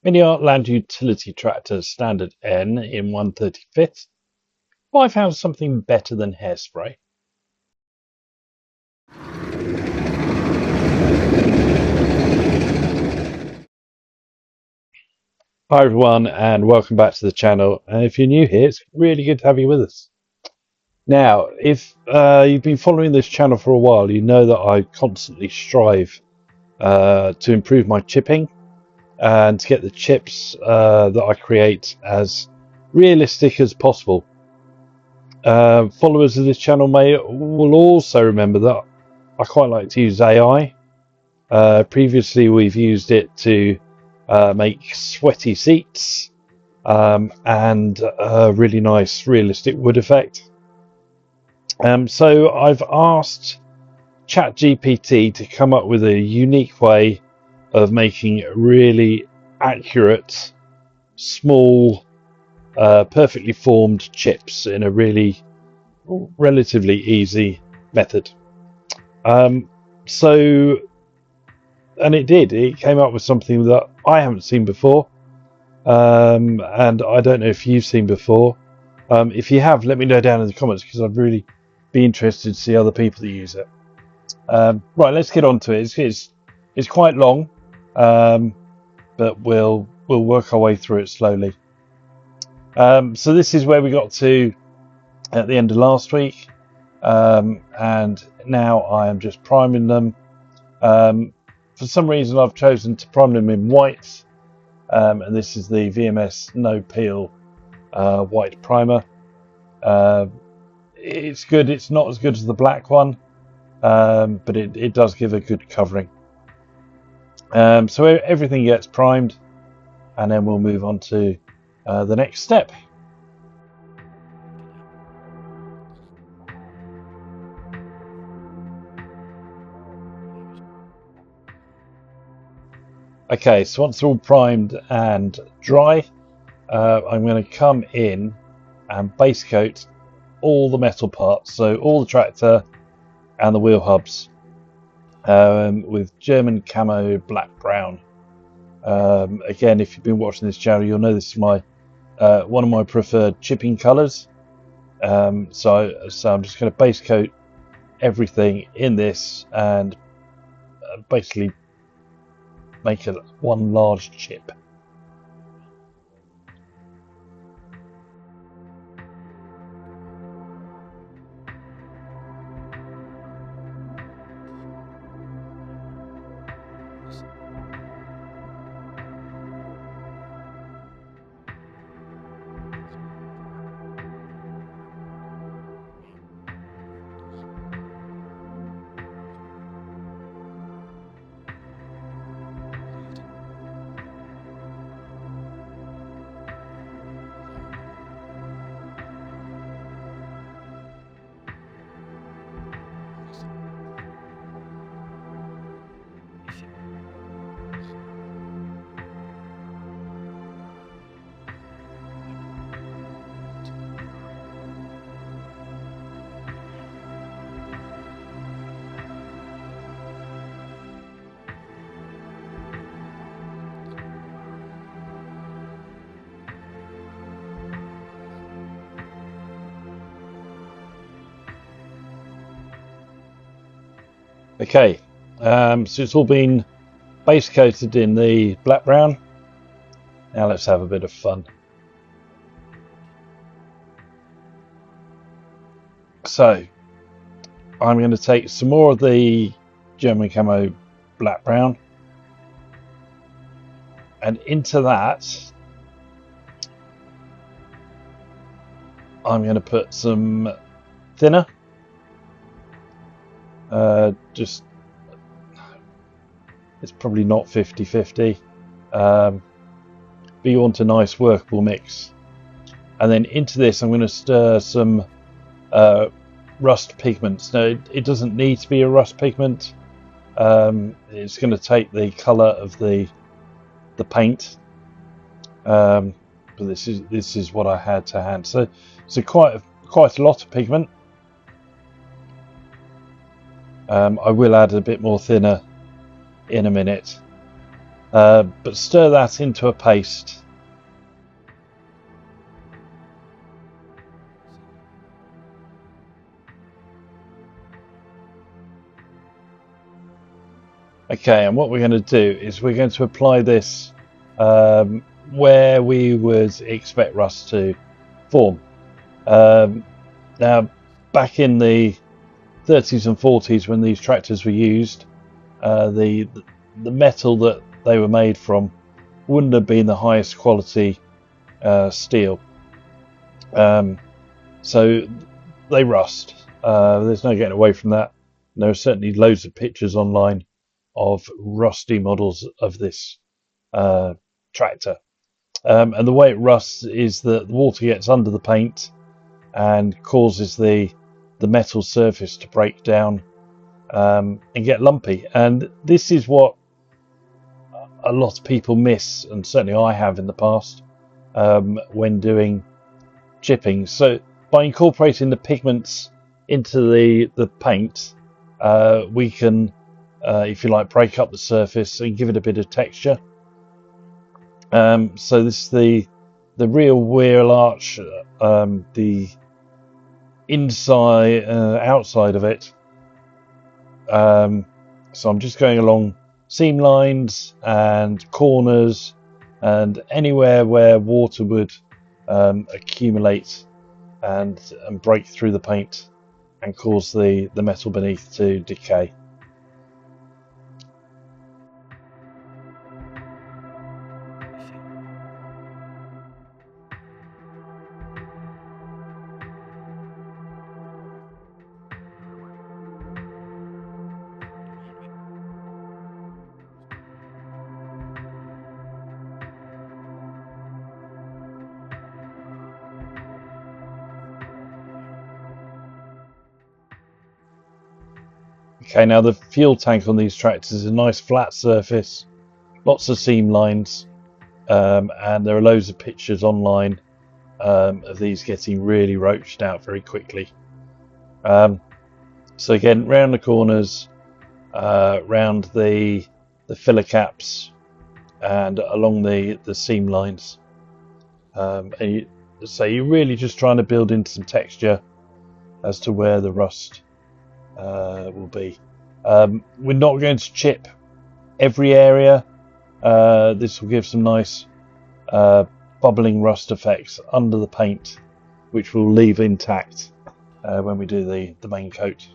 Miniart Land Utility Tractor Standard N in 1/35. Well, I found something better than hairspray. Hi everyone and welcome back to the channel. And if you're new here, it's really good to have you with us. Now, if you've been following this channel for a while, you know that I constantly strive to improve my chipping and to get the chips that I create as realistic as possible. Followers of this channel will also remember that I quite like to use AI. Previously, we've used it to make sweaty seats and a really nice realistic wood effect. So I've asked Chat GPT to come up with a unique way of making really accurate, small, perfectly formed chips in a really relatively easy method. And it came up with something that I haven't seen before, and I don't know if you've seen before. If you have, let me know down in the comments, because I'd really be interested to see other people that use it. Right, let's get on to it. It's quite long, but we'll work our way through it slowly. So this is where we got to at the end of last week, and now I am just priming them. For some reason I've chosen to prime them in white, and this is the VMS No Peel white primer. It's good. It's not as good as the black one, but it does give a good covering. So everything gets primed, and then we'll move on to the next step. Okay, so once they're all primed and dry, I'm going to come in and base coat all the metal parts, so all the tractor and the wheel hubs, with German camo black brown. Again, if you've been watching this channel, you'll know this is my one of my preferred chipping colors. So I'm just going to base coat everything in this and basically make it one large chip. Okay, so it's all been base coated in the black brown. Now let's have a bit of fun. So I'm going to take some more of the German camo black brown, and into that I'm going to put some thinner. Just, it's probably not 50-50, but you want a nice workable mix. And then into this I'm going to stir some rust pigments. Now it doesn't need to be a rust pigment. It's going to take the color of the paint, but this is what I had to hand. So quite a lot of pigment. I will add a bit more thinner in a minute, but stir that into a paste. Okay, and what we're going to do is we're going to apply this where we would expect rust to form. Now, back in the 30s and 40s, when these tractors were used, the metal that they were made from wouldn't have been the highest quality steel, so they rust. There's no getting away from that. And there are certainly loads of pictures online of rusty models of this tractor, and the way it rusts is that the water gets under the paint and causes the metal surface to break down and get lumpy. And this is what a lot of people miss, and certainly I have in the past when doing chipping. So by incorporating the pigments into the paint, we can, if you like, break up the surface and give it a bit of texture. So this is the rear wheel arch, the inside, outside of it. So I'm just going along seam lines and corners and anywhere where water would accumulate and break through the paint and cause the metal beneath to decay. Okay, now the fuel tank on these tractors is a nice flat surface, lots of seam lines, and there are loads of pictures online of these getting really roached out very quickly. So again, round the corners, round the filler caps, and along the seam lines. And you're really just trying to build in some texture as to where the rust will be. We're not going to chip every area. This will give some nice bubbling rust effects under the paint, which we'll leave intact when we do the main coat.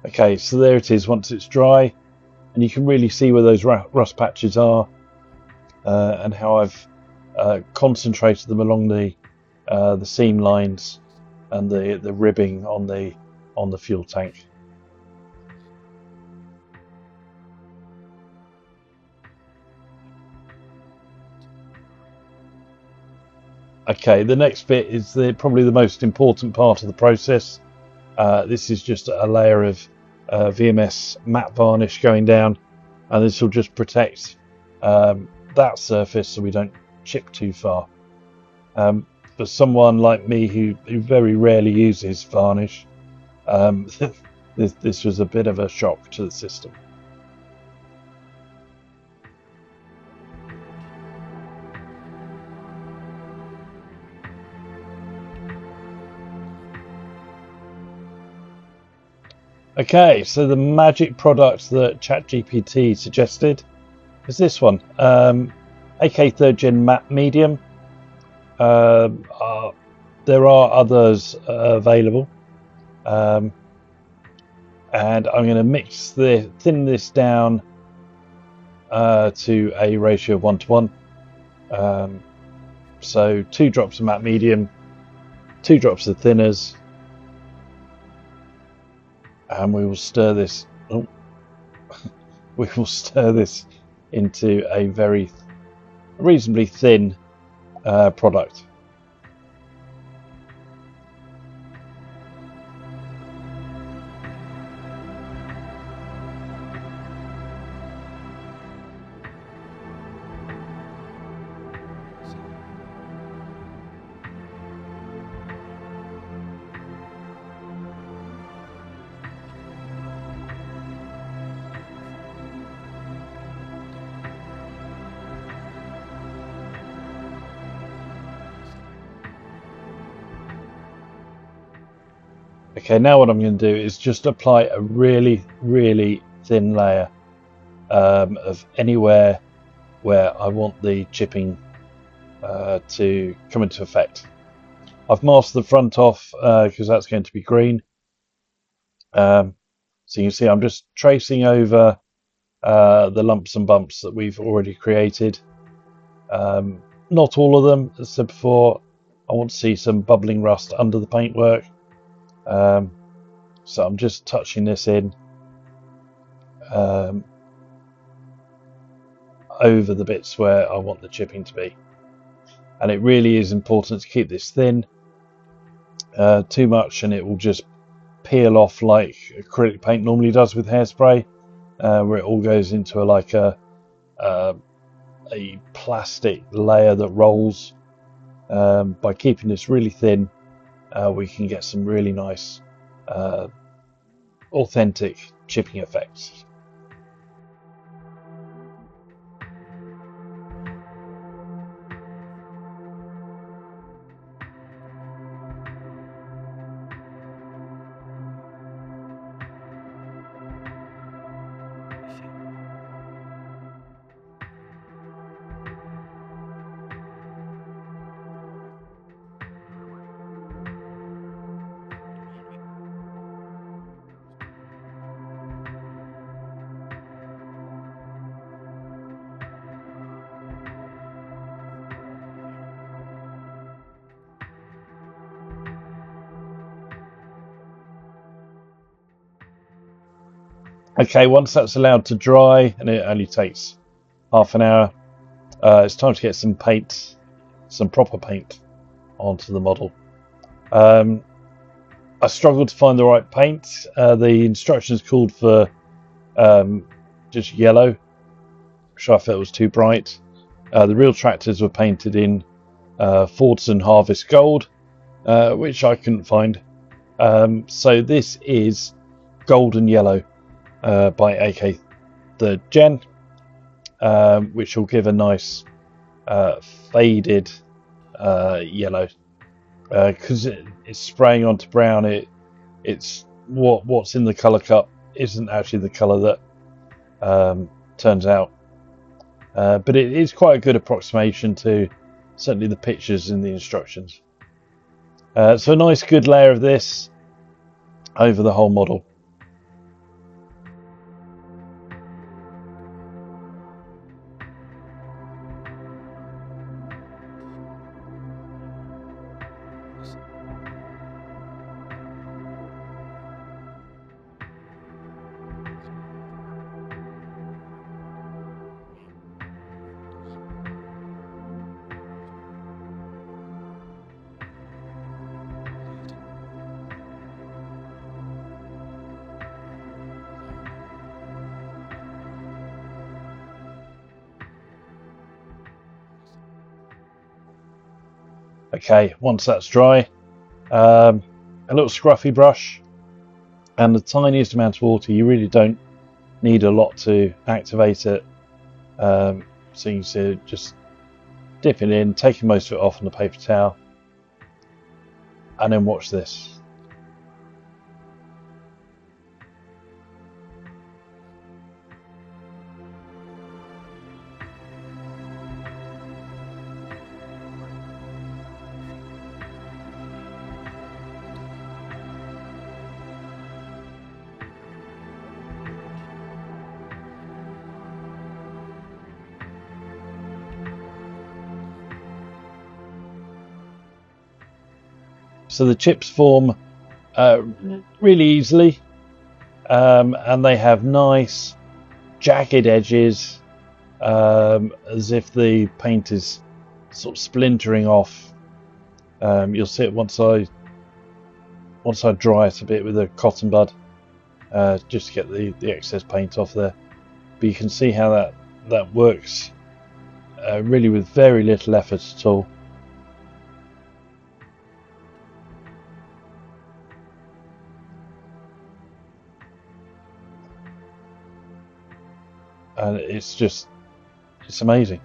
Okay, so there it is once it's dry, and you can really see where those rust patches are and how I've concentrated them along the seam lines and the ribbing on the fuel tank. Okay, the next bit is probably the most important part of the process. This is just a layer of VMS matte varnish going down, and this will just protect that surface so we don't chip too far. For someone like me who very rarely uses varnish, this was a bit of a shock to the system. Okay, so the magic product that Chat GPT suggested is this one, AK 3rd Gen Matte Medium. There are others available, and I'm going to thin this down to a ratio of 1:1. So 2 drops of matte medium, 2 drops of thinners, and we will stir this. Oh, we will stir this into a very reasonably thin product. Okay, now what I'm going to do is just apply a really, really thin layer of anywhere where I want the chipping to come into effect. I've masked the front off because that's going to be green. So you can see I'm just tracing over the lumps and bumps that we've already created. Not all of them, as I said before. I want to see some bubbling rust under the paintwork. So I'm just touching this in over the bits where I want the chipping to be. And it really is important to keep this thin. Too much and it will just peel off like acrylic paint normally does with hairspray, where it all goes into a plastic layer that rolls. By keeping this really thin, we can get some really nice authentic chipping effects. Okay, once that's allowed to dry, and it only takes half an hour, it's time to get some paint, some proper paint onto the model. I struggled to find the right paint. The instructions called for just yellow, which I felt was too bright. The real tractors were painted in Fordson Harvest Gold, which I couldn't find. So this is Golden Yellow by AK Third Gen, which will give a nice faded yellow. Because it's spraying onto brown, it's what's in the color cup isn't actually the color that turns out, but it is quite a good approximation to certainly the pictures in the instructions. So a nice good layer of this over the whole model. Okay, once that's dry, a little scruffy brush and the tiniest amount of water. You really don't need a lot to activate it. So you can see just dipping in, taking most of it off on the paper towel, and then watch this. So the chips form really easily, and they have nice jagged edges, as if the paint is sort of splintering off. You'll see it once I dry it a bit with a cotton bud, just to get the excess paint off there. But you can see how that works really with very little effort at all. And it's amazing.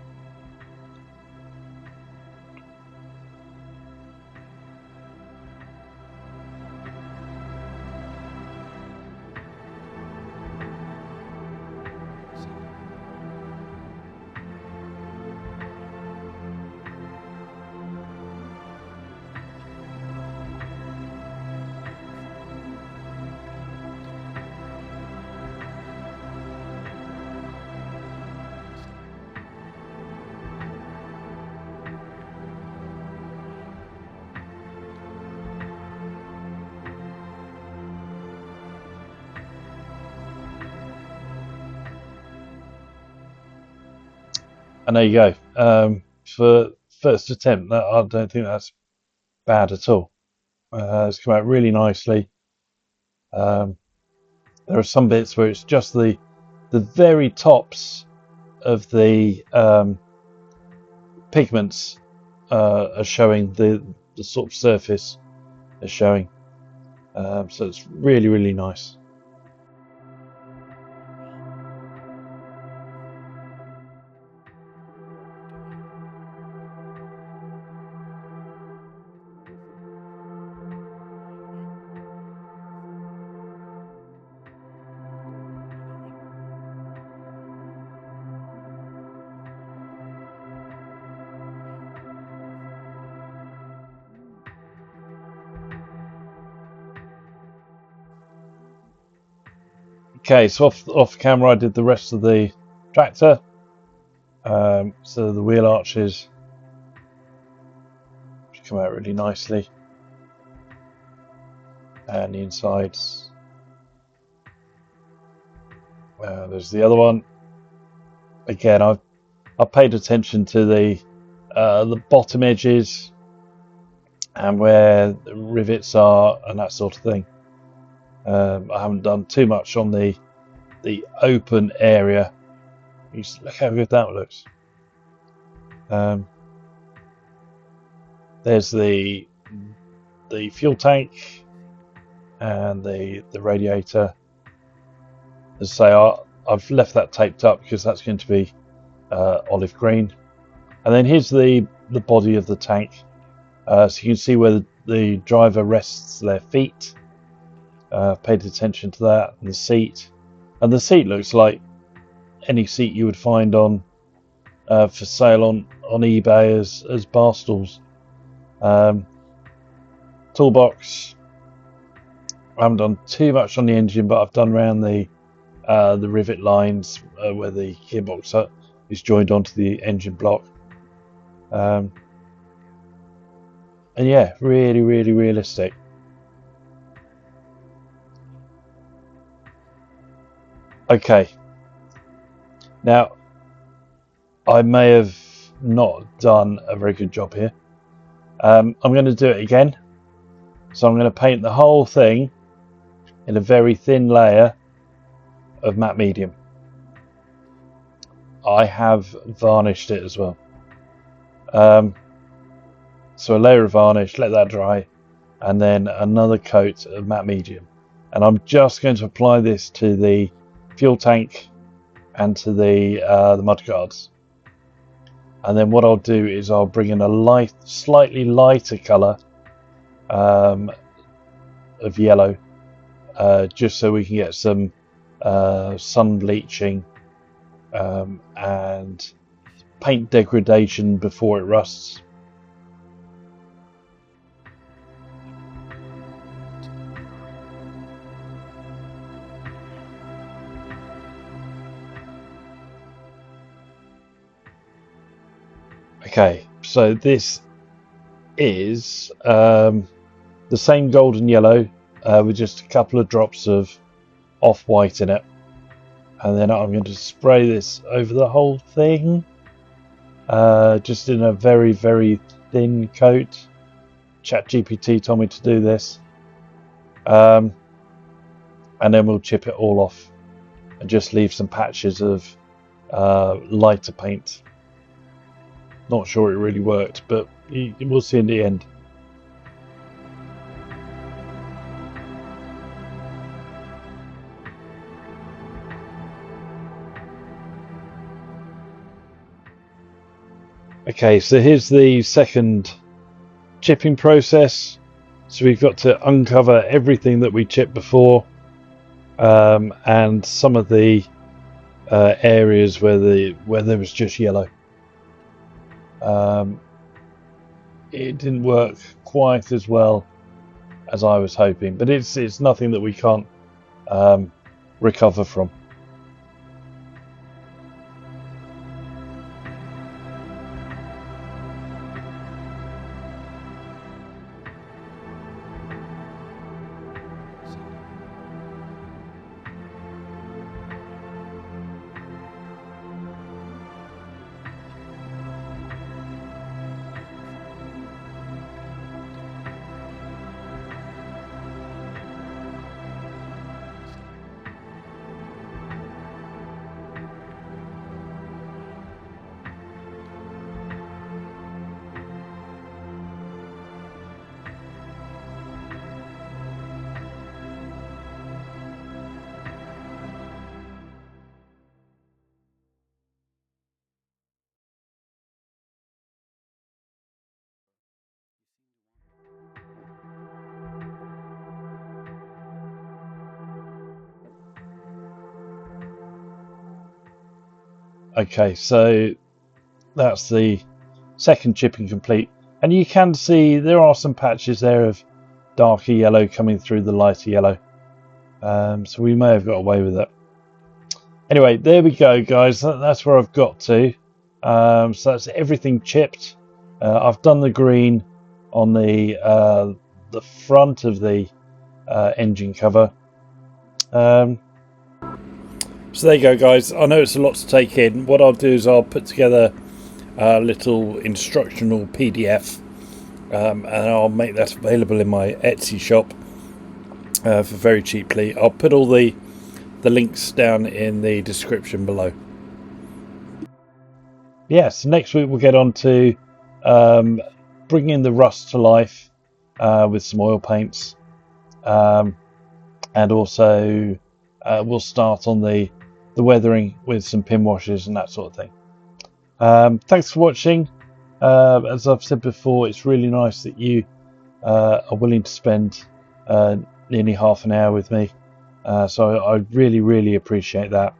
And there you go. For first attempt, I don't think that's bad at all. It's come out really nicely. There are some bits where it's just the very tops of the pigments are showing, the sort of surface is showing. So it's really, really nice. Okay, so off camera I did the rest of the tractor. So the wheel arches come out really nicely, and the insides. There's the other one. Again, I've paid attention to the bottom edges and where the rivets are and that sort of thing. I haven't done too much on the open area. Look how good that looks. There's the fuel tank and the radiator. As I say, I've left that taped up because that's going to be olive green. And then here's the body of the tank. So you can see where the driver rests their feet. Paid attention to that, and the seat. And the seat looks like any seat you would find on for sale on eBay as bar stools. Toolbox. I haven't done too much on the engine, but I've done around the rivet lines where the gearbox is joined onto the engine block. And yeah, really, really realistic. Okay. Now, I may have not done a very good job here. I'm going to do it again. So I'm going to paint the whole thing in a very thin layer of matte medium. I have varnished it as well. So a layer of varnish, let that dry, and then another coat of matte medium. And I'm just going to apply this to the fuel tank and to the mudguards. And then what I'll do is I'll bring in a slightly lighter colour of yellow, just so we can get some sun bleaching and paint degradation before it rusts. Okay, so this is the same golden yellow with just a couple of drops of off-white in it. And then I'm going to spray this over the whole thing, just in a very, very thin coat. Chat GPT told me to do this. And then we'll chip it all off and just leave some patches of lighter paint. Not sure it really worked, but we'll see in the end. Okay, so here's the second chipping process. So we've got to uncover everything that we chipped before, and some of the areas where there was just yellow. It didn't work quite as well as I was hoping, but it's nothing that we can't recover from. Okay, so that's the second chipping complete, and you can see there are some patches there of darker yellow coming through the lighter yellow, so we may have got away with it. Anyway, there we go, guys. That's where I've got to. So that's everything chipped. I've done the green on the front of the engine cover. So there you go, guys. I know it's a lot to take in. What I'll do is I'll put together a little instructional PDF, and I'll make that available in my Etsy shop for very cheaply. I'll put all the links down in the description below. Yes, next week we'll get on to bringing the rust to life with some oil paints, and also we'll start on the weathering with some pin washes and that sort of thing. Thanks for watching. As I've said before, it's really nice that you are willing to spend nearly half an hour with me, so I really, really appreciate that.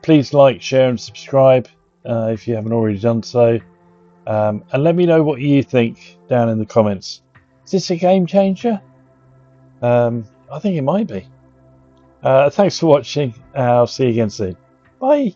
Please like, share and subscribe if you haven't already done so, and let me know what you think down in the comments. Is this a game changer? I think it might be. Thanks for watching. I'll see you again soon. Bye.